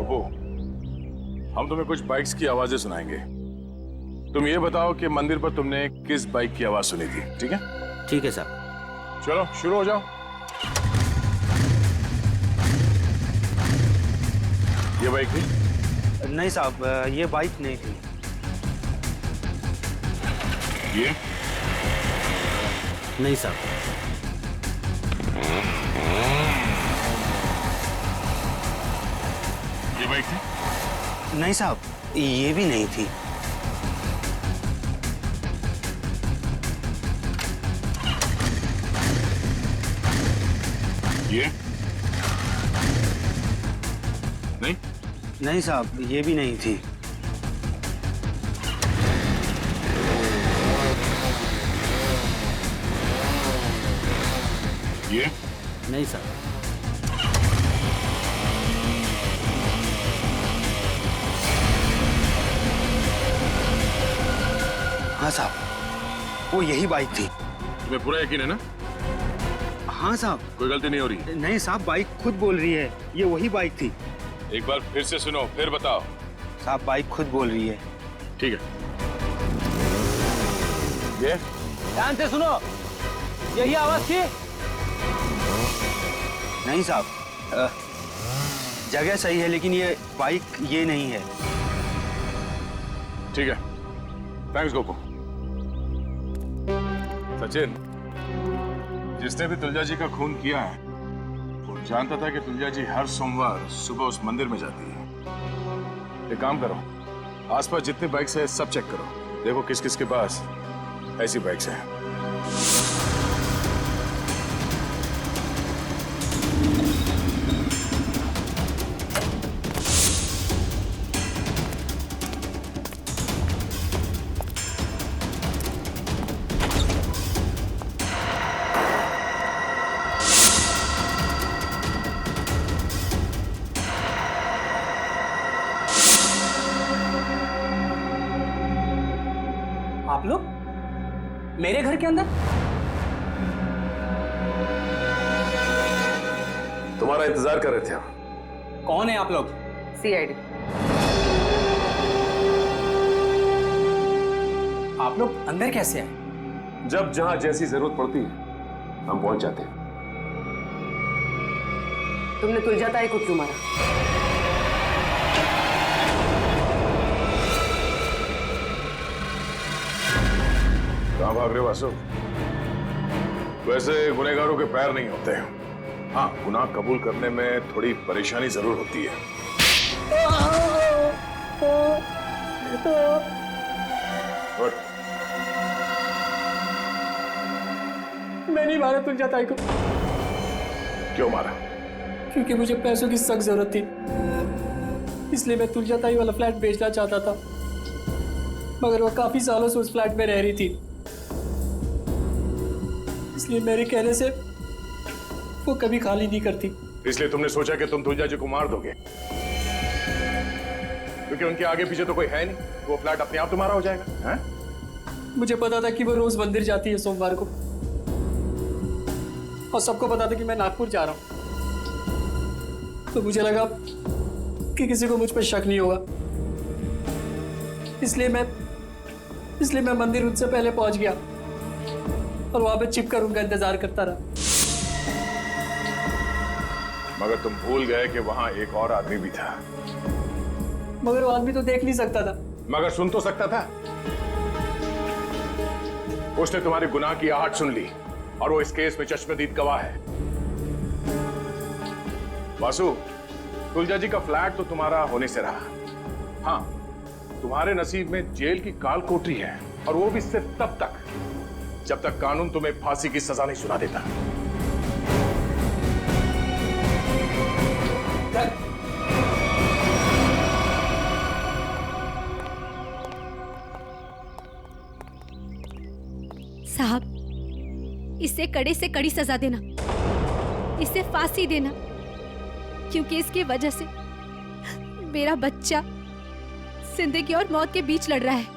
गोपू, हम तुम्हें कुछ बाइक्स की आवाजें सुनाएंगे। तुम ये बताओ कि मंदिर पर तुमने किस बाइक की आवाज सुनी थी, ठीक है? ठीक है साहब। चलो शुरू हो जाओ। ये बाइक थी? नहीं साहब, ये बाइक नहीं थी। ये नहीं साहब। ये बाइक थी? नहीं साहब, ये भी नहीं थी। ये नहीं? नहीं साहब, ये भी नहीं थी। ये नहीं साहब। हाँ साहब, वो यही बाइक थी। तुम्हें पूरा यकीन है ना? हाँ साहब। कोई गलती नहीं हो रही? नहीं साहब, बाइक खुद बोल रही है ये वही बाइक थी। एक बार फिर से सुनो, फिर बताओ। साहब, बाइक खुद बोल रही है। ठीक है। ये ध्यान से सुनो, यही आवाज थी? नहीं साहब, जगह सही है लेकिन ये बाइक ये नहीं है। ठीक है, थैंक्स गोपू। सचिन, जिसने भी तुलजा जी का खून किया है वो जानता था कि तुलजा जी हर सोमवार सुबह उस मंदिर में जाती है। एक काम करो, आसपास जितनी बाइक्स है सब चेक करो, देखो किस किस के पास ऐसी बाइक्स हैं। आप लोग मेरे घर के अंदर? तुम्हारा इंतजार कर रहे थे हम। कौन है आप लोग? सीआईडी। आप लोग अंदर कैसे आए? जब जहां जैसी जरूरत पड़ती है हम पहुंच जाते हैं। तुमने तुलजा ताई को क्यों मारा? कहां भाग रहे हो वासु? वैसे गुनहगारों के पैर नहीं होते। हाँ, गुनाह कबूल करने में थोड़ी परेशानी जरूर होती है। गुड। मैं नहीं मारा तुलजा ताई को। क्यों मारा? क्योंकि मुझे पैसों की सख्त जरूरत थी, इसलिए मैं तुलजा ताई वाला फ्लैट बेचना चाहता था, मगर वो काफी सालों से उस फ्लैट में रह रही थी, इसलिए मेरे कहने से वो कभी खाली नहीं करती। इसलिए तुमने सोचा कि तुम तुलजा जी को मार दोगे, क्योंकि उनके आगे पीछे तो कोई है नहीं, वो फ्लैट अपने आप तुम्हारा हो जाएगा, हैं? मुझे पता था कि वो रोज मंदिर जाती है सोमवार को, और सबको पता था कि मैं नागपुर जा रहा हूं, तो मुझे लगा कि किसी को मुझ पर शक नहीं होगा, इसलिए मैं मंदिर उनसे पहले पहुंच गया और वहां पे छिपकर उनका इंतजार करता रहा। मगर तुम भूल गए कि वहां एक और आदमी भी था। मगर वो आदमी तो देख नहीं सकता था। मगर सुन तो सकता था। उसने तुम्हारे गुनाह की आहट सुन ली और वो इस केस में चश्मदीद गवाह है। वासु, तुलजा जी का फ्लैट तो तुम्हारा होने से रहा। हाँ, तुम्हारे नसीब में जेल की काल कोठरी है, और वो भी सिर्फ तब तक जब तक कानून तुम्हें फांसी की सजा नहीं सुना देता। साहब, इसे कड़े से कड़ी सजा देना, इसे फांसी देना, क्योंकि इसकी वजह से मेरा बच्चा जिंदगी और मौत के बीच लड़ रहा है।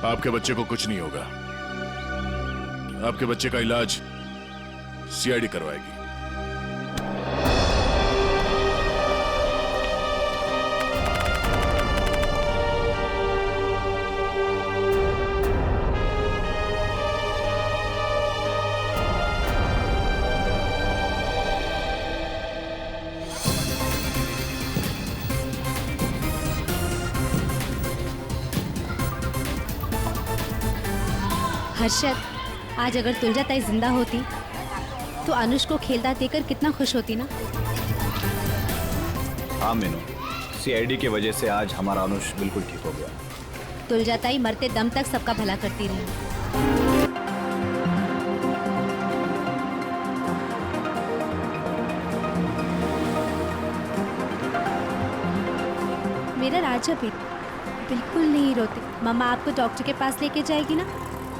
आपके बच्चे को कुछ नहीं होगा। आपके बच्चे का इलाज सीआईडी करवाएगी। हर्षद, आज अगर तुलजा ताई जिंदा होती तो अनुष को खेलता देखकर कितना खुश होती ना। हाँ मीनू, सीआईडी की वजह से आज हमारा अनुष बिल्कुल ठीक हो गया। तुलजा ताई मरते दम तक सबका भला करती रही। मेरा राजा बेटा बिल्कुल नहीं रोते। मम्मा आपको डॉक्टर के पास लेके जाएगी ना,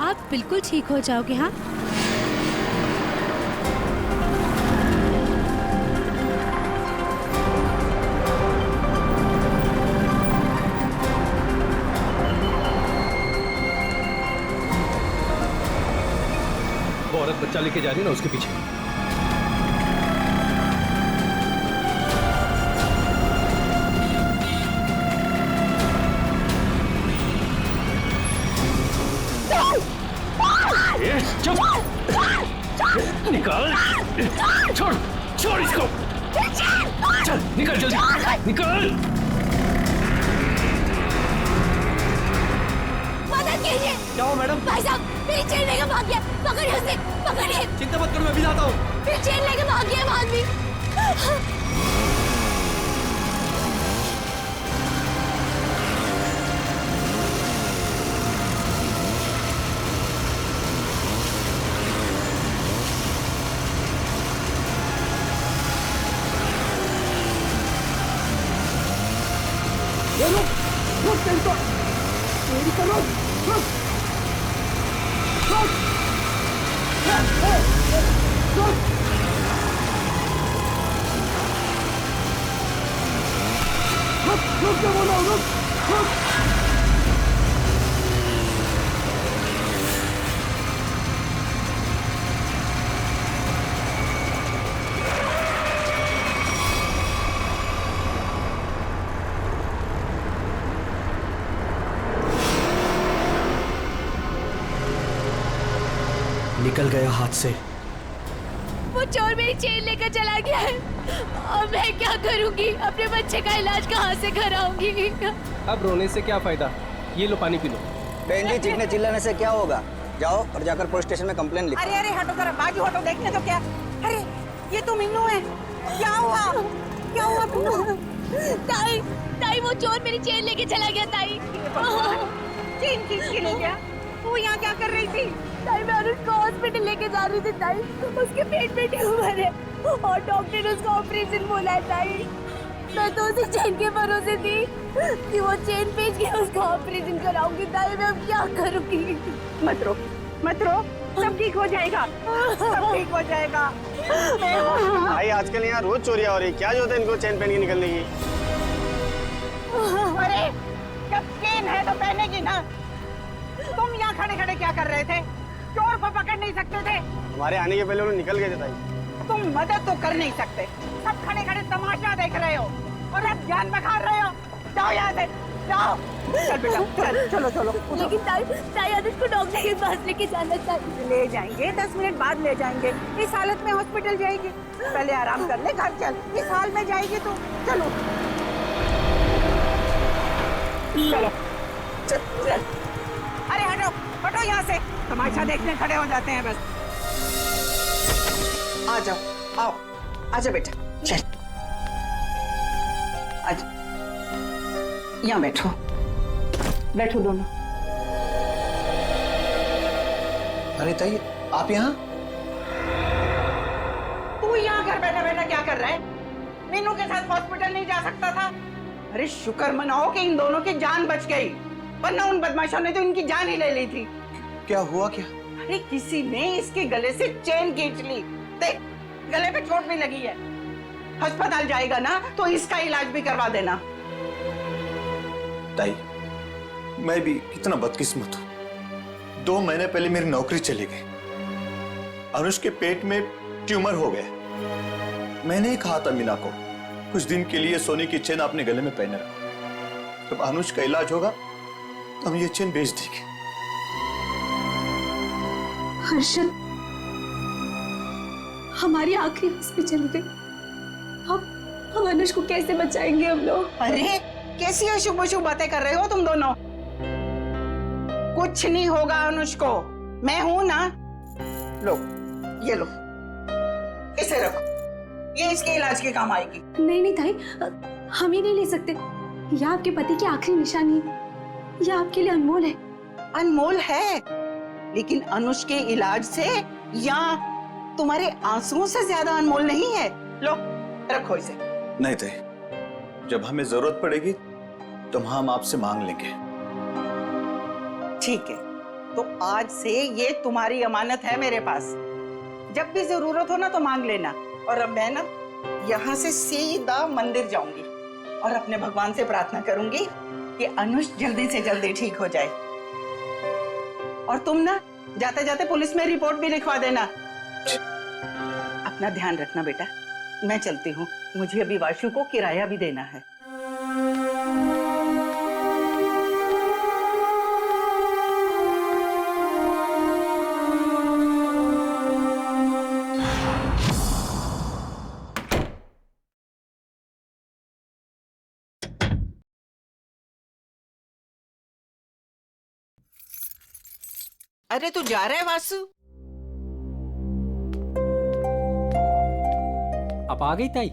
आप बिल्कुल ठीक हो जाओगे। हाँ, वो औरत बच्चा लेके जा रही है ना, उसके पीछे। चुप! निकाल! छोड़! छोड़ इसको! चल, निकल जल्दी! निकल! मदद कीजिए! क्या हो मैडम? भाई साहब, मेरी चेन लेके भाग गया। पकड़िए उसे, पकड़िए। चिंता मत करो, मैं भी आता हूँ। मेरी चेन लेके भाग गया वो आदमी। निकल गया हाथ से। वो चोर मेरी चेन लेकर चला गया है और मैं क्या करूंगी? अपने बच्चे का इलाज कहाँ से कराऊंगी? अब रोने से क्या फायदा? ये लो पानी पी लो। बहन जी, चीखने चिल्लाने से क्या होगा? जाओ और जाकर पुलिस स्टेशन में कंप्लेन लिखो। अरे अरे हटो जरा, बाजू हटो, देखने तो क्या। अरे ये तो मीनू है। क्या हुआ? क्या हुआ मीनू? ताई, ताई वो चोर मेरी चेन लेके चला गया। ताई, चेन किसके ले गया? वो यहाँ क्या कर रही थी? ताई मैं अनुष को हॉस्पिटल लेके जा रही थी। ताई, उसके पेट में ट्यूमर है और डॉक्टर ने उसका ऑपरेशन बोला है। ताई, मैं तो उसी चेन के भरोसे थी कि वो चेन बेच के उसका ऑपरेशन कराऊंगी। ताई मैं अब क्या करूंगी? मत रो, मत रो, सब ठीक हो जाएगा, सब ठीक हो जाएगा। भाई आजकल यहाँ रोज चोरियां हो रही, क्या जरूरत है इनको चेन पहन के निकलने की? अरे जब चेन है तो पहनेगी ना। तुम यहाँ खड़े खड़े क्या कर रहे थे? चोर को पकड़ नहीं सकते थे? हमारे आने के पहले उन्होंने निकल गए थे ताई। तुम मदद तो कर नहीं सकते, सब खड़े खड़े तमाशा देख रहे हो और अब जान बखा रहे हो। जाओ यहाँ से, जाओ। चल बेटा, चल, चलो चलो। लेकिन ताई, ताई अनुष को डॉक्टर के पास लेके जाना चाहिए। ले जाएंगे, 10 मिनट बाद ले जाएंगे। इस हालत में हॉस्पिटल जाएगी? पहले आराम कर ले, घर चल। इस हाल में जाएगी तो चलो चलो चल, चल। अरे हटो, हटो यहाँ से, तमाशा देखने खड़े हो जाते हैं बस। आ जाओ, आओ, आजा बेटा, चल, आजा, यहाँ बैठो, बैठो दोनों। अरे ताई, आप यहाँ? तू यहाँ घर बैठा बैठा क्या कर रहा है? मीनू के साथ हॉस्पिटल नहीं जा सकता था? अरे शुक्र मनाओ कि इन दोनों की जान बच गई, वरना उन बदमाशों ने तो इनकी जान ही ले ली थी। क्या हुआ क्या? अरे किसी ने इसके गले से चेन खींच ली। देख, गले पे चोट भी लगी है। अस्पताल जाएगा ना तो इसका इलाज भी करवा देना। ताई, मैं भी कितना बदकिस्मत हूँ। 2 महीने पहले मेरी नौकरी चली गई, अनुष के पेट में ट्यूमर हो गया। मैंने ही कहा था मीना को कुछ दिन के लिए सोने की चेन अपने गले में पहने रखो, जब अनुष का इलाज होगा तो हम ये चेन बेच देंगे। हर्षद, हमारी आखिरी हंस पे चली गई। हम अनुष को कैसे बचाएंगे हम लोग? अरे कैसी अशुभ अशुभ बातें कर रहे हो तुम दोनों? कुछ नहीं होगा अनुष को, मैं हूं ना। लो, ये लो, इसे रखो, ये इसके इलाज के काम आएगी। नहीं नहीं ताई, हम ही नहीं ले सकते। यह आपके पति की आखिरी निशानी है, यह आपके लिए अनमोल है। अनमोल है, लेकिन अनुष के इलाज से या तुम्हारे आंसुओं से ज्यादा अनमोल नहीं है। लो, रखो इसे। नहीं थे, जब हमें जरूरत पड़ेगी तो हम आपसे मांग लेंगे। ठीक है, तो आज से ये तुम्हारी अमानत है मेरे पास। जब भी जरूरत हो ना तो मांग लेना। और अब मैं ना यहाँ से सीधा मंदिर जाऊंगी और अपने भगवान से प्रार्थना करूंगी कि अनुष जल्दी से जल्दी ठीक हो जाए। और तुम ना जाते जाते पुलिस में रिपोर्ट भी लिखवा देना। अपना ध्यान रखना बेटा, मैं चलती हूँ, मुझे अभी वाशु को किराया भी देना है। अरे तू जा रहा है वासु? अब आ गई ताई।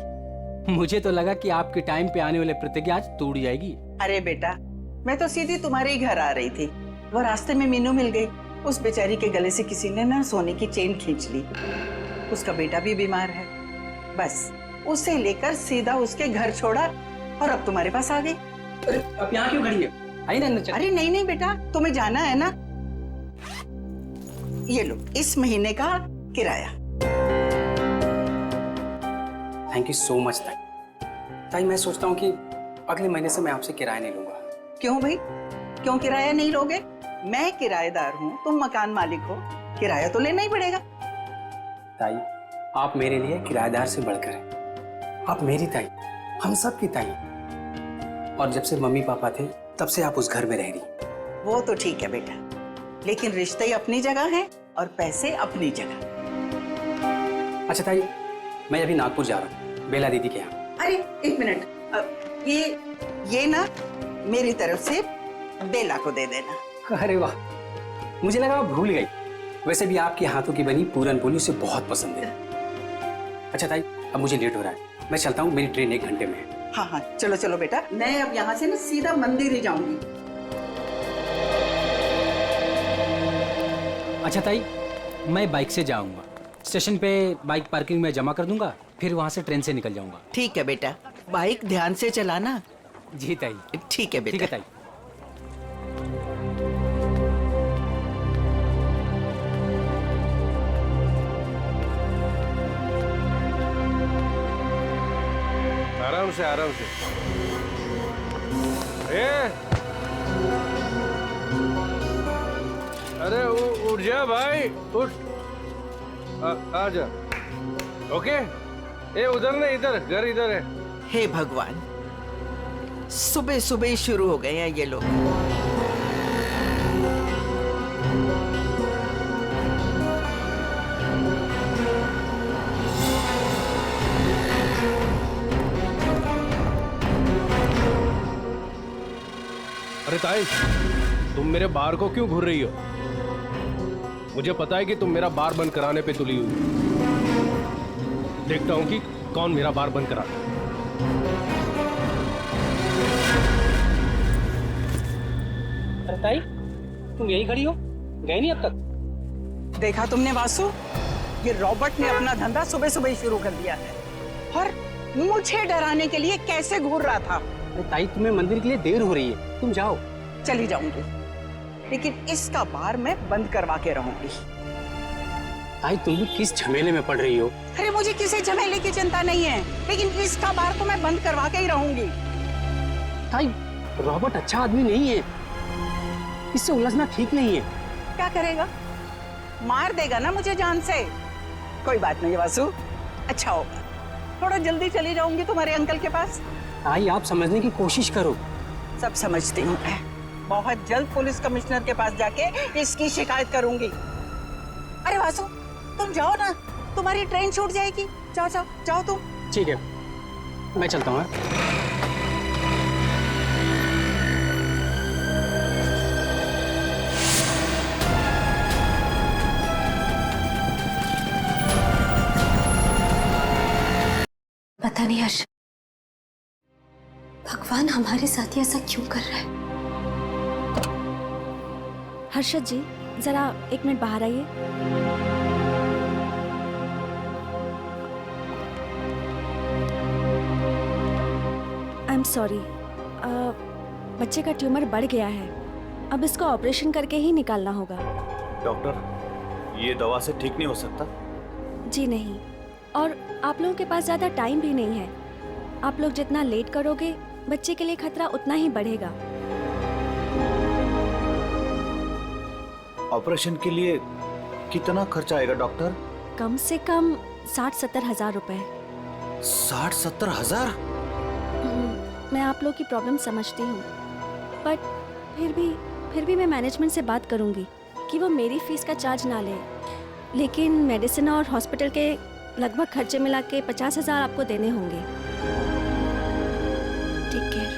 मुझे तो लगा कि आपके टाइम पे आने वाले प्रतिज्ञा आज टूट जाएगी। अरे बेटा, मैं तो सीधी तुम्हारे ही घर आ रही थी। वो रास्ते में मीनू मिल गई। उस बेचारी के गले से किसी ने ना सोने की चेन खींच ली। उसका बेटा भी बीमार है। बस उसे लेकर सीधा उसके घर छोड़ा और अब तुम्हारे पास आ गई। अब यहाँ क्यों खड़ी है? आई ना अंदर चल। अरे नहीं नहीं बेटा, तुम्हें जाना है ना। ये लो, इस महीने का किराया। थैंक यू सो मच ताई। ताई मैं सोचता हूँ कि अगले महीने से मैं आपसे किराया नहीं लूंगा। क्यों भाई, क्यों किराया नहीं लोगे? मैं किराएदार हूँ, तुम मकान मालिक हो, किराया तो लेना ही पड़ेगा। ताई आप मेरे लिए किराएदार से बढ़कर हैं। आप मेरी ताई, हम सब की ताई। और जब से मम्मी पापा थे तब से आप उस घर में रह रही। वो तो ठीक है बेटा, लेकिन रिश्ते अपनी जगह हैं और पैसे अपनी जगह। अच्छा ताई, मैं अभी नागपुर जा रहा हूँ बेला दीदी के यहाँ। अरे एक मिनट, ये ना मेरी तरफ से बेला को दे देना। अरे वाह, मुझे लगा आप भूल गई। वैसे भी आपके हाथों की बनी पूरन पोली उसे बहुत पसंद है। अच्छा ताई, अब मुझे लेट हो रहा है, मैं चलता हूँ, मेरी ट्रेन 1 घंटे में है। हाँ हाँ, चलो चलो बेटा, मैं अब यहाँ से ना सीधा मंदिर ही जाऊंगी। अच्छा ताई, मैं बाइक से जाऊंगा। स्टेशन पे बाइक पार्किंग में जमा कर दूंगा, फिर वहाँ से ट्रेन से निकल जाऊंगा। ठीक है बेटा, बाइक ध्यान से चलाना। जी ताई। ठीक है बेटा। ठीक है ताई। आराम से आराम से। अरे उठ जा भाई, उठ। आ जा। ओके, ए उधर नहीं, इधर, घर इधर है। हे भगवान, सुबह सुबह ही शुरू हो गए हैं ये लोग। अरे ताई, तुम मेरे बार को क्यों घूर रही हो? मुझे पता है कि तुम मेरा बार बंद कराने पे तुली हुई। देखता हूं कि कौन मेरा बार बंद कराता है। अरे ताई, तुम यही खड़ी हो, गए नहीं अब तक? देखा तुमने वासु, ये रॉबर्ट ने अपना धंधा सुबह सुबह ही शुरू कर दिया है और मुझे डराने के लिए कैसे घूर रहा था। अरे ताई, तुम्हें मंदिर के लिए देर हो रही है, तुम जाओ। चली जाऊंगी, लेकिन इसका बार मैं बंद करवा के रहूंगी। ताई, तुम भी किस झमेले में पड़ रही हो? अरे मुझे किसी झमेले की चिंता नहीं है, लेकिन इसका बार तो मैं बंद करवा के ही रहूंगी। ताई, रॉबर्ट अच्छा आदमी नहीं है, इससे उलझना ठीक नहीं है। क्या करेगा? मार देगा ना मुझे जान से। कोई बात नहीं वासु, अच्छा होगा, थोड़ा जल्दी चली जाऊंगी तुम्हारे अंकल के पास। ताई, आप समझने की कोशिश करो। सब समझती हूँ मैं, बहुत जल्द पुलिस कमिश्नर के पास जाके इसकी शिकायत करूंगी। अरे वासु, तुम जाओ ना, तुम्हारी ट्रेन छूट जाएगी। जाओ जाओ जाओ तुम। ठीक है, मैं चलता हूँ। पता नहीं हर्ष, भगवान हमारे साथ ही ऐसा क्यों कर रहा है। हर्षद जी, जरा 1 मिनट बाहर आइए। आई एम सॉरी, बच्चे का ट्यूमर बढ़ गया है, अब इसको ऑपरेशन करके ही निकालना होगा। डॉक्टर, ये दवा से ठीक नहीं हो सकता? जी नहीं, और आप लोगों के पास ज़्यादा टाइम भी नहीं है। आप लोग जितना लेट करोगे बच्चे के लिए खतरा उतना ही बढ़ेगा। ऑपरेशन के लिए कितना खर्चा आएगा डॉक्टर? कम से कम 60-70 हज़ार रुपए। 60-70 हजार? मैं आप लोग की प्रॉब्लम समझती हूँ, बट फिर भी मैं मैनेजमेंट से बात करूँगी कि वो मेरी फीस का चार्ज ना ले, लेकिन मेडिसिन और हॉस्पिटल के लगभग खर्चे मिला के 50 हज़ार आपको देने होंगे। Take care.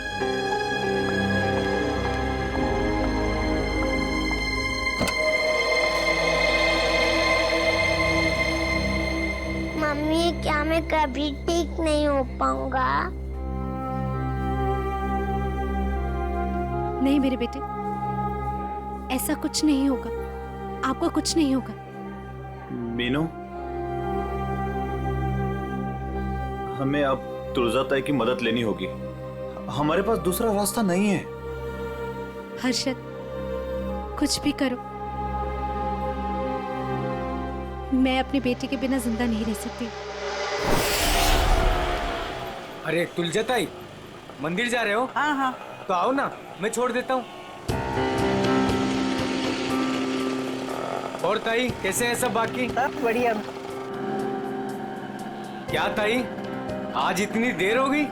मम्मी, क्या मैं कभी ठीक नहीं हो पाऊंगा? नहीं मेरे बेटे, ऐसा कुछ नहीं होगा, आपको कुछ नहीं होगा। मीनू, हमें अब तुलजा ताई की मदद लेनी होगी, हमारे पास दूसरा रास्ता नहीं है। हर्षद, कुछ भी करो, मैं अपने बेटे के बिना जिंदा नहीं रह सकती। अरे तुलजा ताई, मंदिर जा रहे हो? हाँ हाँ, तो आओ ना, मैं छोड़ देता हूँ। और ताई, कैसे हैं सब बाकी? सब बढ़िया। क्या ताई, आज इतनी देर हो गई?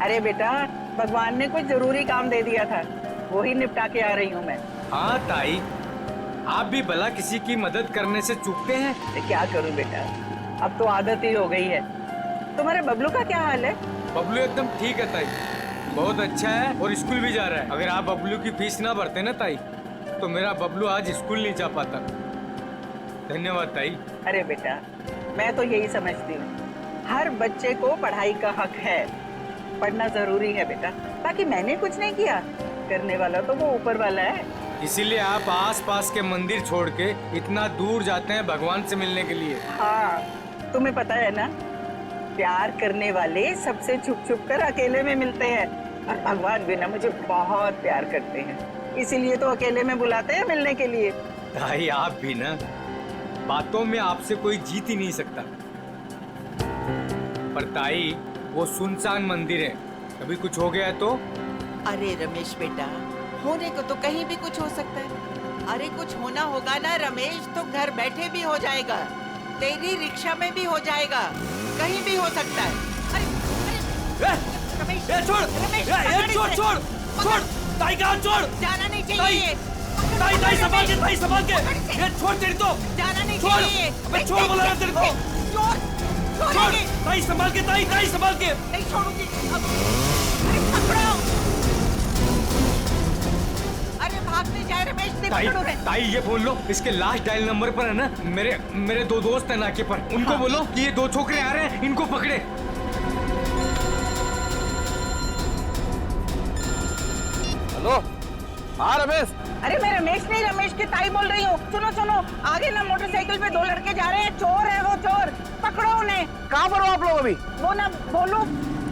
अरे बेटा, भगवान ने कुछ जरूरी काम दे दिया था, वो ही निपटा के आ रही हूँ मैं। हाँ ताई, आप भी भला किसी की मदद करने से चूकते हैं? तो क्या करूँ बेटा, अब तो आदत ही हो गई है। तुम्हारे बबलू का क्या हाल है? बबलू एकदम ठीक है ताई, बहुत अच्छा है और स्कूल भी जा रहा है। अगर आप बबलू की फीस ना भरते ना ताई, तो मेरा बबलू आज स्कूल नहीं जा पाता। धन्यवाद ताई। अरे बेटा, मैं तो यही समझती हूँ, हर बच्चे को पढ़ाई का हक है, पढ़ना जरूरी है बेटा। बाकी मैंने कुछ नहीं किया, करने वाला तो वो ऊपर वाला है। इसीलिए आप आस-पास के मंदिर छोड़ के इतना दूर जाते हैं भगवान से मिलने के लिए। हाँ, तुम्हें पता है ना, प्यार करने वाले सबसे छुप छुप कर अकेले में मिलते हैं, और भगवान भी ना मुझे बहुत प्यार करते हैं, इसीलिए तो अकेले में बुलाते हैं मिलने के लिए। ताई, आप भी ना, बातों में आपसे कोई जीत ही नहीं सकता। पर ताई, वो सुनसान मंदिर है, कभी कुछ हो गया तो? अरे रमेश बेटा, होने को तो कहीं भी कुछ हो सकता है। अरे कुछ होना होगा ना रमेश, तो घर बैठे भी हो जाएगा, तेरी रिक्शा में भी हो जाएगा, कहीं भी हो सकता है। अरे रमेश, छोड़, रमेश, छोड़, ताई का हाथ छोड़। जाना नहीं चाहिए। ताई संभाल के, ताई संभाल के। ये छोड़ तेरी तो। जाना नहीं छोड़, चाहिए। अबे छोड़ बोला ना तेरे को। छोड़, ताई संभाल के, ताई संभाल के। नहीं छोड़ूंगी। अरे पकड़ो। अरे भागने जाए रमेश, नहीं पकड़ो रे। ताई, ये बोल लो, इसके लास्ट डायल नंबर पर है ना, मेरे 2 दोस्त हैं नाके पर, उनको बोलो कि ये 2 छोकरे आ रहे हैं, इनको पकड़े। हेलो, हाँ रमेश। अरे मैं रमेश नहीं, रमेश की ताई बोल रही हूँ। सुनो सुनो, आगे ना मोटरसाइकिल पे 2 लड़के जा रहे हैं, चोर है वो, चोर, पकड़ो उन्हें। कहाँ पर हो आप लोग अभी? वो ना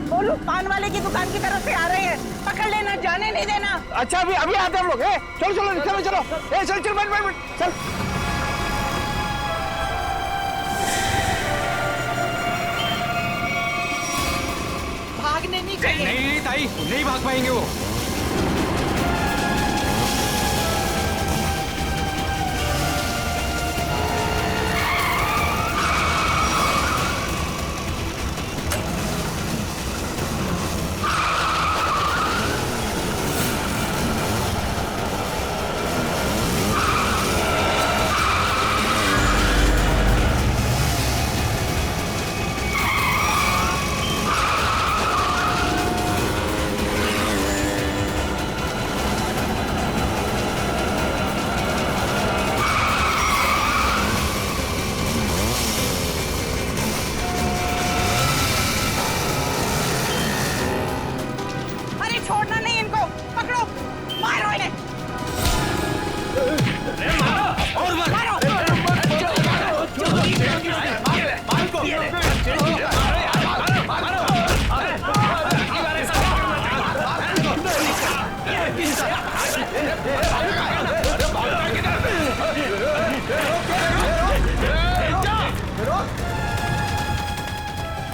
बोलू पान वाले की दुकान की तरफ से आ रहे हैं, पकड़ लेना, जाने नहीं देना। अच्छा, अभी आते हैं हम लोग। चलो रिक्शा में चलो। चल बैठ चल। भागने नहीं चाहिए। नहीं ताई, नहीं भाग पाएंगे वो। छोड़ना नहीं इनको, पकड़ो, मारो इन्हें। और मारो।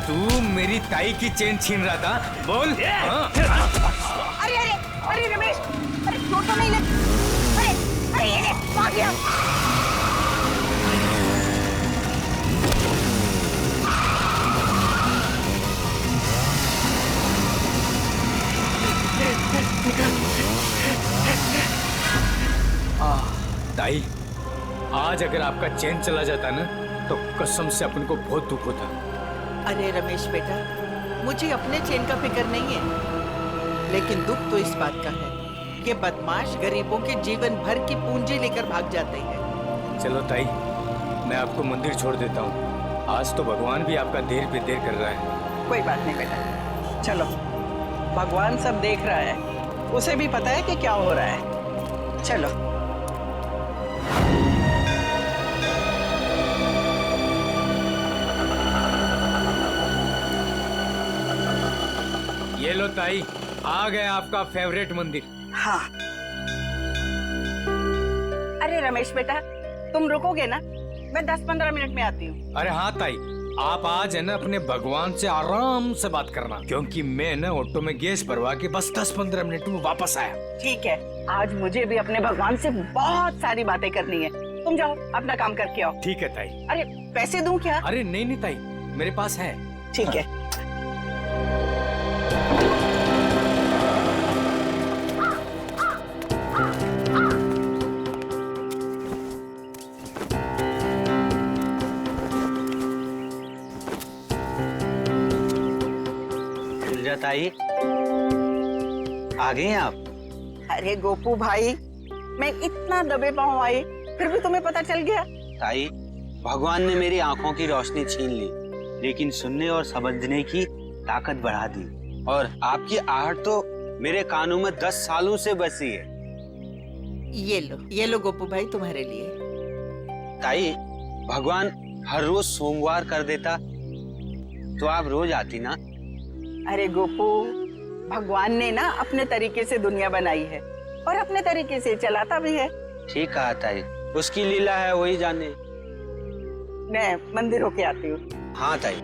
तू मेरी ताई की चेन छीन रहा था, बोल। अरे अरे अरे रमेश, अरे चोट तो नहीं लगी? अरे अरे ये भाग गया। ताई, आज अगर आपका चैन चला जाता ना तो कसम से अपन को बहुत दुख होता। अरे रमेश बेटा, मुझे अपने चैन का फिक्र नहीं है, लेकिन दुख तो इस बात का है कि बदमाश गरीबों के जीवन भर की पूंजी लेकर भाग जाते हैं। चलो ताई, मैं आपको मंदिर छोड़ देता हूँ। आज तो भगवान भी आपका देर पे देर कर रहा है। कोई बात नहीं बेटा, चलो, भगवान सब देख रहा है, उसे भी पता है कि क्या हो रहा है। चलो। ये लो ताई, आ गया आपका फेवरेट मंदिर। हाँ। अरे रमेश बेटा, तुम रुकोगे ना? मैं 10-15 मिनट में आती हूँ। अरे हाँ ताई, आप आज है ना अपने भगवान से आराम से बात करना, क्योंकि मैं ना ऑटो में गैस भरवा के बस 10-15 मिनट में वापस आया। ठीक है, आज मुझे भी अपने भगवान से बहुत सारी बातें करनी है। तुम जाओ, अपना काम करके आओ। ठीक है ताई। अरे पैसे दूं क्या? अरे नहीं नहीं ताई, मेरे पास है। ठीक है। ताई, आ गए हैं आप? अरे गोपू भाई, मैं इतना दबे पाँव आई, फिर भी तुम्हें पता चल गया? ताई, भगवान ने मेरी आंखों की रोशनी छीन ली, लेकिन सुनने और समझने की ताकत बढ़ा दी। और आपकी आहट तो मेरे कानों में 10 सालों से बसी है। ये लो गोपू भाई, तुम्हारे लिए। ताई, भगवान हर रोज सोमवार कर देता तो आप रोज आती ना। अरे गोपू, भगवान ने ना अपने तरीके से दुनिया बनाई है और अपने तरीके से चलाता भी है। ठीक कहा ताई, उसकी लीला है, वही जाने। मैं मंदिर होके आती हूँ। हाँ ताई।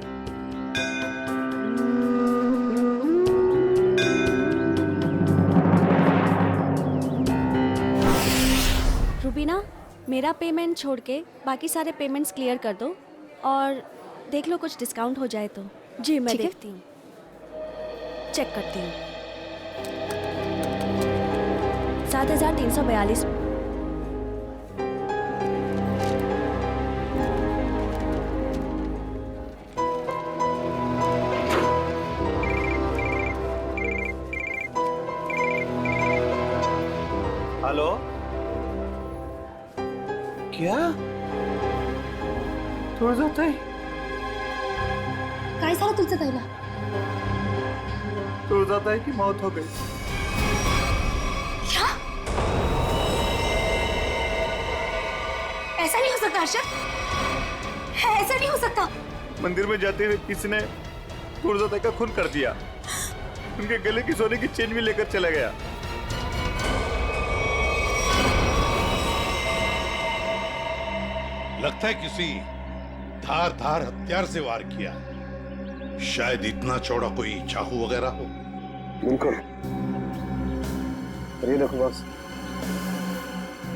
रुबीना, मेरा पेमेंट छोड़ के बाकी सारे पेमेंट्स क्लियर कर दो और देख लो कुछ डिस्काउंट हो जाए तो। जी मैं देखती हूँ, चेक करती हूँ। 7,342। हेलो, क्या थोड़ा जाता है? काय झालं तुझं ताईला? तुळजाताई की मौत हो गई। क्या? ऐसा नहीं हो सकता अर्शद, ऐसा नहीं हो सकता। मंदिर में जाते हुए किसी ने तुळजाताई का खून कर दिया, उनके गले की सोने की चेन भी लेकर चला गया। लगता है किसी धार हथियार से वार किया, शायद इतना चौड़ा कोई चाकू वगैरह हो। बिल्कुल। ये देखो बॉस,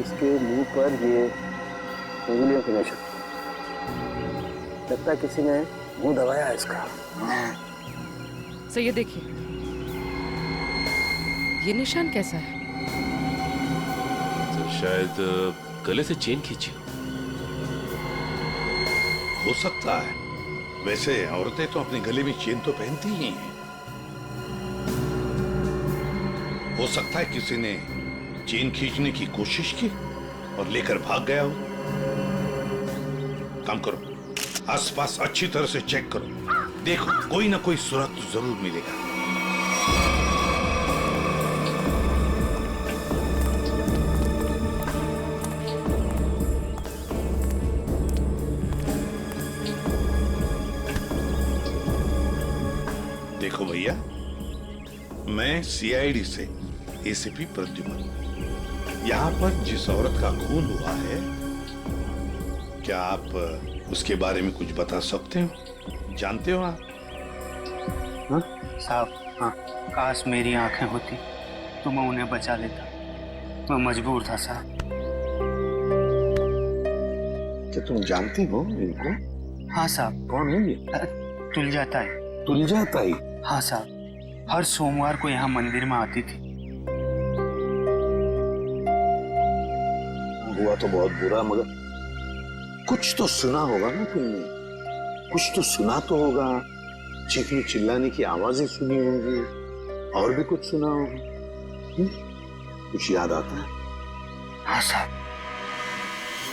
इसके मुंह पर ये उंगलियों के निशान, लगता है किसी ने मुंह दबाया है इसका। सो ये देखिए, ये निशान कैसा है? तो शायद गले से चेन खींची हो सकता है। वैसे औरतें तो अपने गले में चेन तो पहनती ही हैं। हो सकता है किसी ने चेन खींचने की कोशिश की और लेकर भाग गया हो। काम करो, आसपास अच्छी तरह से चेक करो, देखो कोई ना कोई सुराग तो जरूर मिलेगा। देखो भैया, मैं सीआईडी से एसीपी प्रद्युमन। यहाँ पर जिस औरत का खून हुआ है, क्या आप उसके बारे में कुछ बता सकते हो? जानते हो आप? हाँ साहब, हाँ, काश मेरी आंखें होती तो मैं उन्हें बचा लेता। मैं मजबूर था साहब। क्या तुम जानती हो इनको? हाँ साहब। कौन है ये? तुलजा ताई। तुलजा ताई? हाँ साहब, हर सोमवार को यहाँ मंदिर में आती थी। हुआ तो बहुत बुरा, मगर कुछ तो सुना होगा ना तुमने? कुछ तो सुना तो होगा। चीखने चिल्लाने की आवाजें सुनी होंगी, और भी कुछ सुना होगा। कुछ याद आता है? हाँ साहब,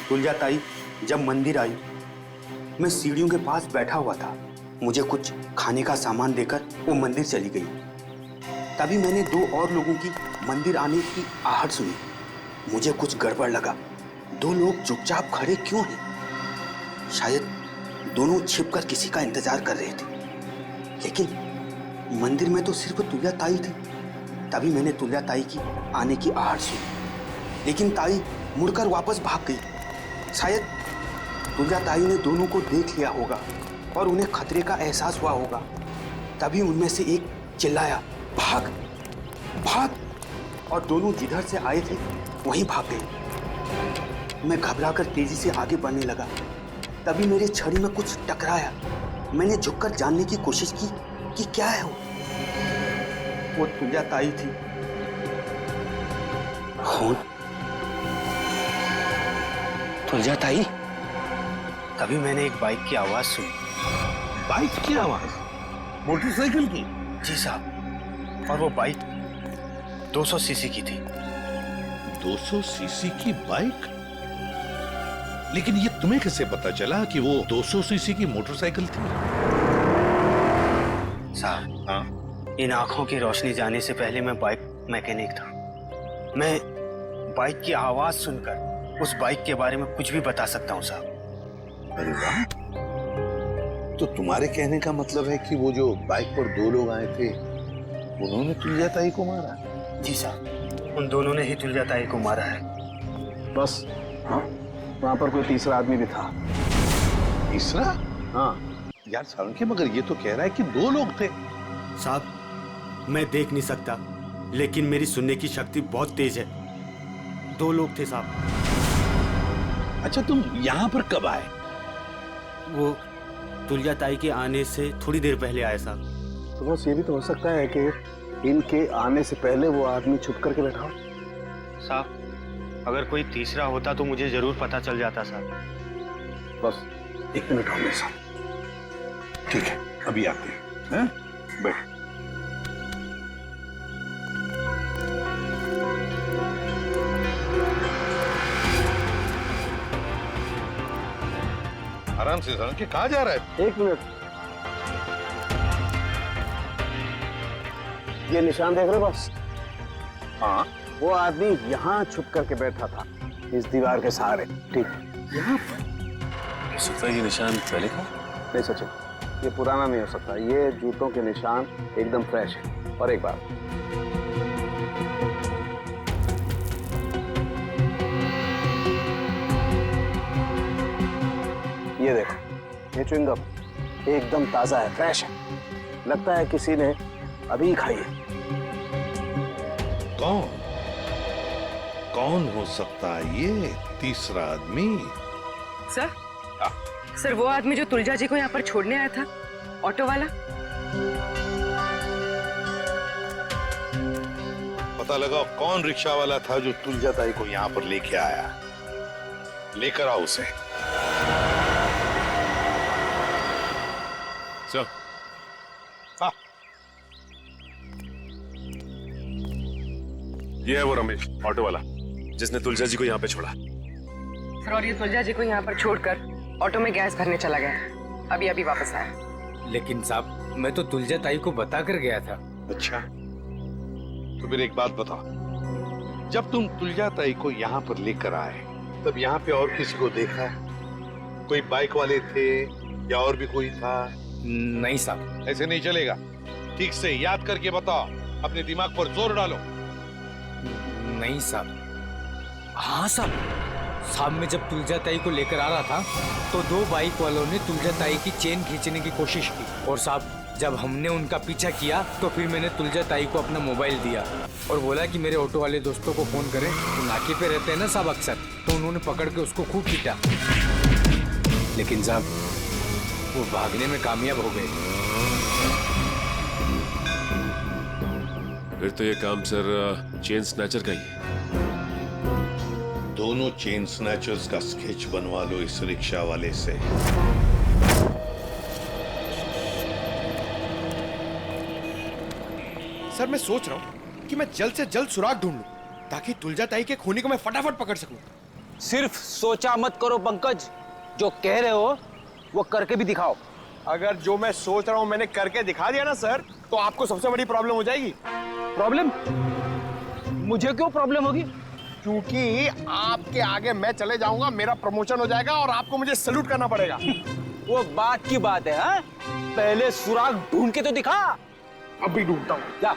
तुलजा ताई जब मंदिर आई, मैं सीढ़ियों के पास बैठा हुआ था। मुझे कुछ खाने का सामान देकर वो मंदिर चली गई। तभी मैंने दो और लोगों की मंदिर आने की आहट सुनी। मुझे कुछ गड़बड़ लगा। दो लोग चुपचाप खड़े क्यों हैं? शायद दोनों छिपकर किसी का इंतजार कर रहे थे। लेकिन मंदिर में तो सिर्फ तुलजा ताई थी। तभी मैंने तुलजा ताई की आने की आहट सुनी, लेकिन ताई मुड़कर वापस भाग गई। शायद तुलजा ताई ने दोनों को देख लिया होगा और उन्हें खतरे का एहसास हुआ होगा। तभी उनमें से एक चिल्लाया, भाग भाग, और दोनों जिधर से आए थे वहीं भाग गए। मैं घबराकर तेजी से आगे बढ़ने लगा। तभी मेरे छड़ी में कुछ टकराया। मैंने झुककर जानने की कोशिश की कि क्या है वो तुलजा ताई थी। खून? तुलजा ताई? तभी मैंने एक बाइक की आवाज सुनी। बाइक की आवाज? मोटरसाइकिल की? जी साहब, और वो बाइक 200 सीसी की थी। 200 सीसी की बाइक? लेकिन ये तुम्हें कैसे पता चला कि वो 200 सीसी की मोटरसाइकिल थी? साहब, हाँ, इन आंखों की रोशनी जाने से पहले मैं बाइक मैकेनिक था। मैं बाइक की आवाज सुनकर उस बाइक के बारे में कुछ भी बता सकता हूँ साहब। अरे वाह! तो तुम्हारे कहने का मतलब है कि वो जो बाइक पर दो लोग आए थे, उन्होंने तुलजा ताई को मारा? जी साहब, उन दोनों ने ही तुलजा ताई को मारा है। बस? हाँ, वहां पर कोई तीसरा आदमी भी था। तीसरा? हाँ यार सालुंखे, मगर ये तो कह रहा है कि दो लोग थे। साहब, मैं देख नहीं सकता, लेकिन मेरी सुनने की शक्ति बहुत तेज है। दो लोग थे साहब। अच्छा, तुम यहाँ पर कब आए? वो तुलजा ताई के आने से थोड़ी देर पहले आए साहब। तो बस ये भी तो हो सकता है कि इनके आने से पहले वो आदमी छुप करके बैठा हो। साहब, अगर कोई तीसरा होता तो मुझे जरूर पता चल जाता साहब। बस 1 मिनट और मेरे साथ। ठीक है, अभी आते हैं। बैठ। आराम से सालुंखे, कहाँ जा रहा है? 1 मिनट। ये निशान देख रहे हो बस? हाँ, वो आदमी यहाँ छुप करके बैठा था, इस दीवार के सहारे। ठीक, यहाँ पर सकता है ये निशान पहले का? नहीं सचिन, ये पुराना नहीं हो सकता। ये जूतों के निशान एकदम फ्रेश है। और एक बात, ये देखो, ये च्युइंगम एकदम ताजा है, फ्रेश है। लगता है किसी ने अभी खाई है। कौन हो सकता है ये तीसरा आदमी? सर, वो आदमी जो तुलजा जी को यहाँ पर छोड़ने आया था, ऑटो वाला। पता लगा कौन रिक्शा वाला था जो तुलजा ताई को यहाँ पर लेके आया। लेकर आओ उसे। सर, ये है वो रमेश, ऑटो वाला, जिसने तुलजा जी को यहाँ पे छोड़ा। सर, और ये तुलजा जी को यहाँ पर छोड़कर ऑटो में गैस भरने चला गया। अभी अभी वापस आया। लेकिन साहब, मैं तो तुलजा ताई को बता कर गया था। अच्छा, तो फिर एक बात बताओ, जब तुम तुलजा ताई को यहाँ पर लेकर आए, तब यहाँ पे और किसी को देखा है? कोई बाइक वाले थे या और भी कोई था? नहीं साहब, ऐसे नहीं चलेगा। ठीक से याद करके बताओ, अपने दिमाग पर जोर डालो। नहीं साहब। हाँ साहब, मैं जब तुलजा ताई को लेकर आ रहा था तो 2 बाइक वालों ने तुलजा ताई की चेन खींचने की कोशिश की, और साहब जब हमने उनका पीछा किया तो फिर मैंने तुलजा ताई को अपना मोबाइल दिया और बोला कि मेरे ऑटो वाले दोस्तों को फोन करें। तो नाके पे रहते हैं ना साहब अक्सर, तो उन्होंने पकड़ के उसको खूब पीटा, लेकिन साहब वो भागने में कामयाब हो गए। फिर तो ये काम सर चेन स्नैचर का ही है। दोनों चेन स्नैचर्स का स्केच बनवा लो इस रिक्शा वाले से। सर मैं सोच रहा हूँ कि मैं जल्द से जल्द सुराग ढूंढ लूं ताकि तुलजा ताई के खूनी को मैं फटाफट पकड़ सकूं। सिर्फ सोचा मत करो पंकज, जो कह रहे हो वो करके भी दिखाओ। अगर जो मैं सोच रहा हूँ मैंने करके दिखा दिया ना सर, तो आपको सबसे बड़ी प्रॉब्लम हो जाएगी। प्रॉब्लम? मुझे क्यों प्रॉब्लम होगी? क्योंकि आपके आगे मैं चले जाऊंगा, मेरा प्रमोशन हो जाएगा और आपको मुझे सैल्यूट करना पड़ेगा। वो बात की बात है, हाँ? पहले सुराग ढूंढ के तो दिखा। अभी ढूंढता हूँ, जा।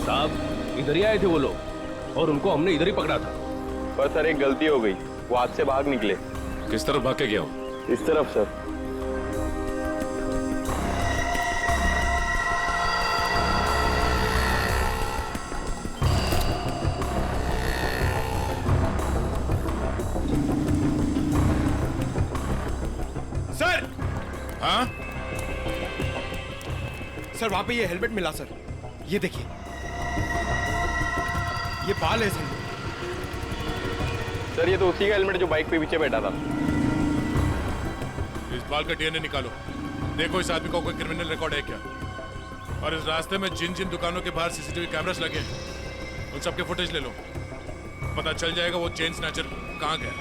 साहब इधर ही आए थे वो लोग और उनको हमने इधर ही पकड़ा था। पर सर एक गलती हो गई, वो हाथ से भाग निकले। किस तरफ भाग के गया हूँ? इस तरफ सर। सर! हाँ? सर वहां पे ये हेलमेट मिला सर, ये देखिए, ये बाल है सर। सर ये तो उसी का हेलमेट जो बाइक पे पीछे बैठा था। इस बाल का डीएनए निकालो, देखो इस आदमी का कोई क्रिमिनल रिकॉर्ड है क्या, और इस रास्ते में जिन जिन दुकानों के बाहर सीसीटीवी कैमरास लगे हैं उन सबके फुटेज ले लो, पता चल जाएगा वो चेन स्नैचर कहाँ गया।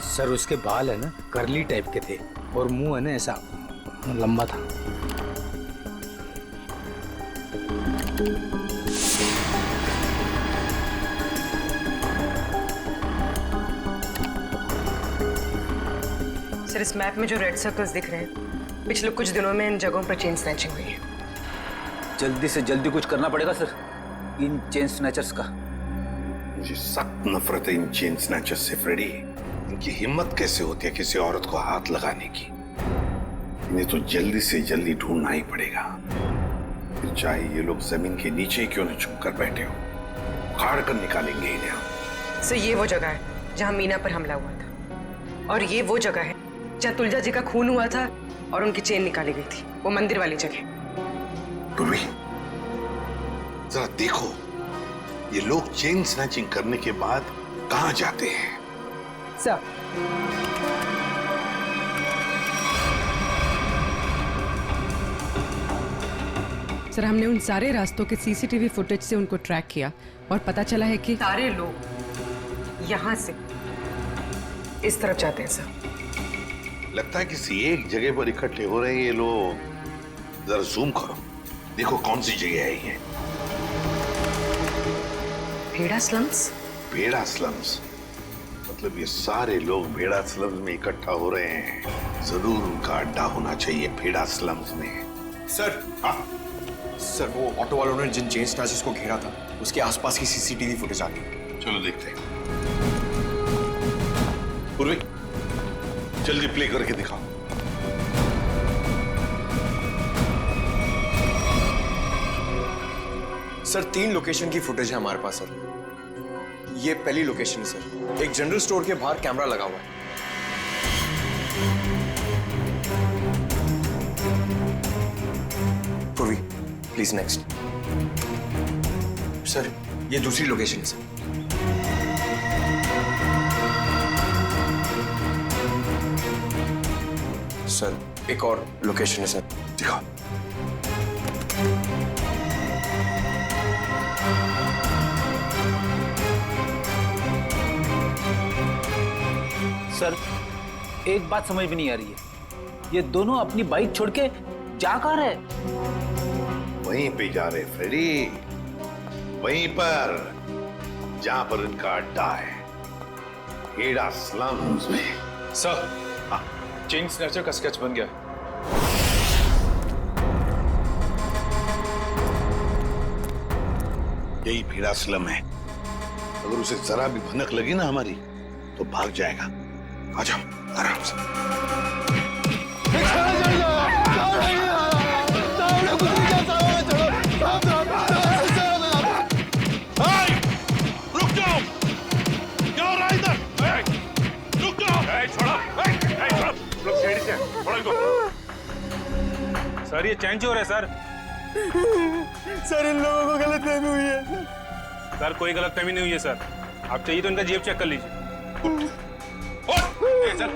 सर उसके बाल है ना करली टाइप के थे और मुंह है ना ऐसा लंबा था। सर इस मैप में जो रेड सर्कल्स दिख रहे हैं, पिछले कुछ दिनों में इन जगहों पर चेन स्नैचिंग हुई है। जल्दी से जल्दी कुछ करना पड़ेगा सर इन चेन स्नैचर्स का। मुझे सख्त नफरत है इन चेन स्नैचर्स से फ्रेडी। इनकी हिम्मत कैसे होती है किसी औरत को हाथ लगाने की। इन्हें तो जल्दी से जल्दी ढूंढना ही पड़ेगा, फिर चाहे ये लोग जमीन के नीचे क्यों न छुप कर बैठे हो, उखाड़ कर निकालेंगे इन्हें हम। सर ये वो जगह है जहाँ मीना पर हमला हुआ था, और ये वो जगह है जहाँ तुलजा जी का खून हुआ था और उनकी चेन निकाली गई थी, वो मंदिर वाली जगह। पूर्वी जरा देखो, ये लोग चेन स्नैचिंग करने के बाद कहाँ जाते हैं? सर हमने उन सारे रास्तों के सीसीटीवी फुटेज से उनको ट्रैक किया और पता चला है कि सारे लोग यहाँ से इस तरफ जाते हैं सर। लगता है किसी एक जगह पर इकट्ठे हो रहे हैं ये लोग। जरा जूम करो, देखो कौन सी जगह है ये। भेड़ा स्लम्स? भेड़ा स्लम्स मतलब ये सारे लोग भेड़ा स्लम्स में इकट्ठा हो रहे हैं। जरूर उनका अड्डा होना चाहिए भेड़ा स्लम्स में। सर सर वो ऑटो वालों ने जिन चेन स्नैचर्स को घेरा था उसके आसपास की सीसीटीवी फुटेज आ गई। चलो देखते हैं। पूर्वी जल्दी प्ले करके दिखाओ। सर 3 लोकेशन की फुटेज है हमारे पास सर। ये पहली लोकेशन है सर, एक जनरल स्टोर के बाहर कैमरा लगा हुआ है। पूर्वी प्लीज नेक्स्ट। सर ये दूसरी लोकेशन है सर। सर एक और लोकेशन है सर, दिखाओ। सर एक बात समझ में नहीं आ रही है, ये दोनों अपनी बाइक छोड़ के जा कहाँ रहे? वहीं पे जा रहे फ्रेडी, वहीं पर। जहां पर इनका अड्डा है, हेड़ा स्लम्स में। सर, चेन स्नैचर का स्केच बन गया। यही भेड़ा स्लम है। अगर उसे जरा भी भनक लगी ना हमारी, तो भाग जाएगा। आ जाओ आराम से। रुक जाओ, क्या हो रहा है इधर? रुक जाओ। छोड़ो, लोग सीढ़ी से छोड़ो इनको। सर ये चैन चोर है सर। सर इन लोगों को गलतफहमी हुई है। सर कोई गलतफहमी नहीं हुई है सर। आप चाहिए तो इनका जेब चेक कर लीजिए। सर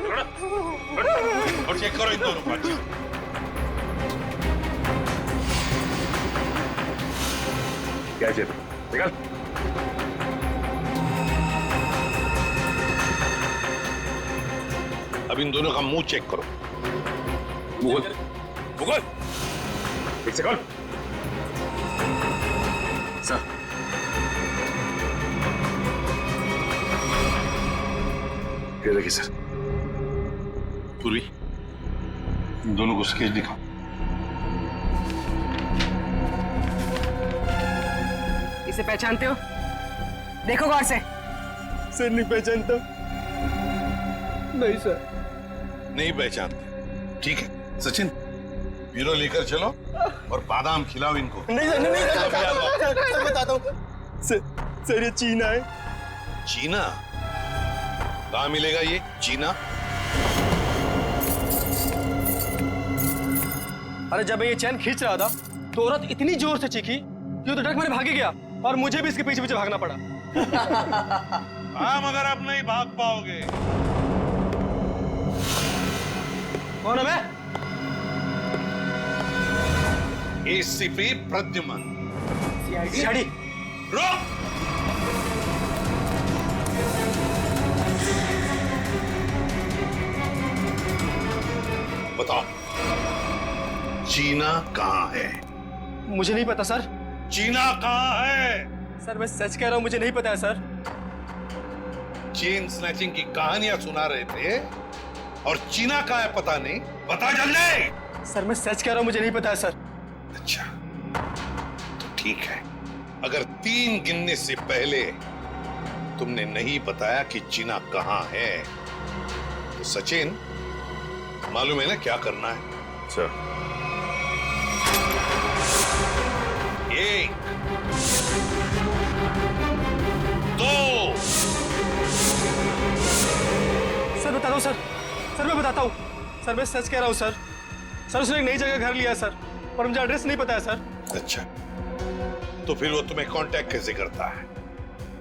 और चेक करो इन दोनों को अच्छे से। क्या जेब निकल। अब इन दोनों का मुंह चेक करो। मुगल मुगल एक सेकंड। सर ये देखिए सर। पूर्वी, इन दोनों को स्केच दिखाओ। इसे पहचानते हो? देखो गौर से। सर नहीं पहचानता। नहीं सर। नहीं पहचानते, ठीक है। सचिन, ब्यूरो लेकर चलो और बादाम खिलाओ इनको। नहीं सर, नहीं सर, बताता हूँ। सर ये चीना है। चीना? कहाँ मिलेगा ये चीना? अरे जब मैं ये चैन खींच रहा था तो औरत इतनी जोर से चीखी कि वो तो डर मैंने भाग ही गया और मुझे भी इसके पीछे पीछे भागना पड़ा। हाँ, मगर अब नहीं भाग पाओगे। कौन है मैं? एसीपी प्रद्युमन। सीआईडी। रोक! बताओ, चीना कहाँ है? मुझे नहीं पता सर। चीना कहाँ है? सर मैं सच कह रहा हूँ, मुझे नहीं पता है सर। चेन स्नैचिंग की कहानियां सुना रहे थे और चीना कहाँ है पता नहीं। बता जल्दी। सर मैं सच कह रहा हूँ, मुझे नहीं पता है सर। अच्छा, तो ठीक है। अगर 3 गिनने से पहले तुमने नहीं बताया कि चीना कहाँ है, तो सचिन मालूम है ना क्या करना है? सर 1 2 सर बता दो सर। सर मैं बताता हूँ। सर मैं सच कह रहा हूँ सर। सर उसने एक नई जगह घर लिया है सर, और मुझे एड्रेस नहीं पता है सर। अच्छा, तो फिर वो तुम्हें कांटेक्ट कैसे करता है?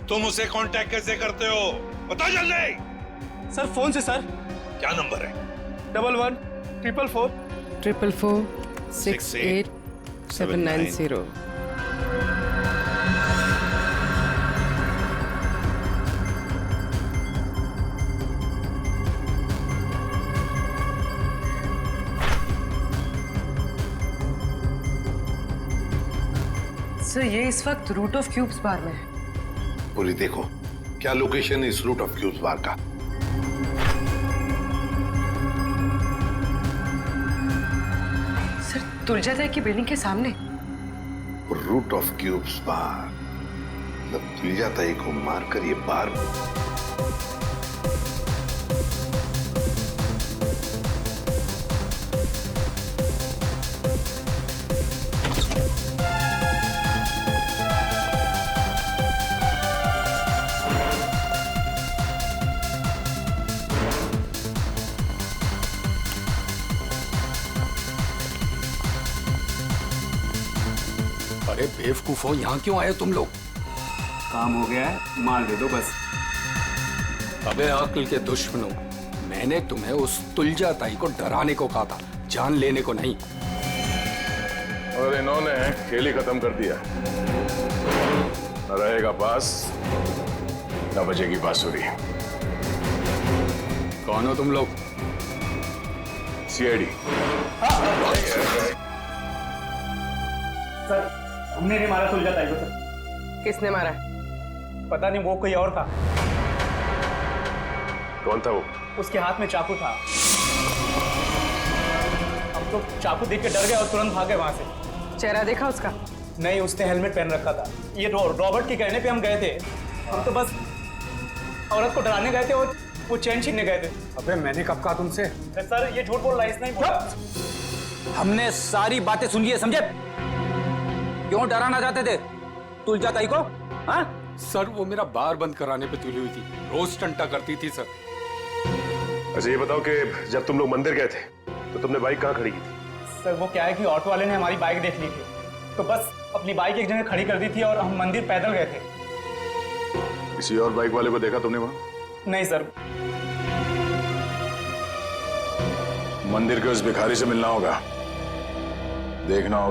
तुम उसे कांटेक्ट कैसे करते हो? बता जल्दी। सर फोन से सर। क्या नंबर है? 11 444 444 68 790। सर ये इस वक्त रूट ऑफ क्यूब्स बार में है। पूरी देखो क्या लोकेशन है इस रूट ऑफ क्यूब्स बार का। सर तुलजाताई की बिल्डिंग के सामने। रूट ऑफ क्यूब्स बार मतलब तुलजाताई को मारकर ये बार। अरे बेवकूफो, यहाँ क्यों आए तुम लोग? काम हो गया है, मार दे दो बस। अबे अक्ल के दुश्मनों, मैंने तुम्हें उस तुलजाताई को डराने को कहा था, जान लेने को नहीं। और इन्होंने खेल ही खत्म कर दिया। न रहेगा पास, न बजेगी बांसुरी। कौन हो तुम लोग? सीआईडी। सर हमने नहीं मारा तुलजाताई को सर। किसने मारा? पता नहीं वो कोई और था। कौन था वो? उसके हाथ में चाकू था। हम तो चाकू देख के डर गए और तुरंत भागे वहां से। चेहरा देखा उसका? नहीं, उसने हेलमेट पहन रखा था। ये रॉबर्ट के कहने पे हम गए थे। हम तो बस औरत को डराने गए थे और वो चैन छीनने गए थे। अबे मैंने कब कहा तुमसे? सर ये झूठ बोल रहा है, इसने ही बोला। हमने सारी बातें सुन ली है, समझे? क्यों डराना चाहते थे तुलजा ताई को? हाँ? सर वो मेरा बार बंद कराने पे तुली हुई थी, रोज टंटा करती थी सर। अच्छा ये बताओ कि जब तुम लोग मंदिर गए थे तो तुमने बाइक कहाँ खड़ी की थी? सर वो क्या है कि ऑटो वाले ने हमारी बाइक देख ली थी, तो बस अपनी बाइक एक जगह खड़ी कर दी थी और हम मंदिर पैदल गए थे। किसी और बाइक वाले को देखा तुमने वहां? नहीं सर। मंदिर के उस भिखारी से मिलना होगा, देखना होगा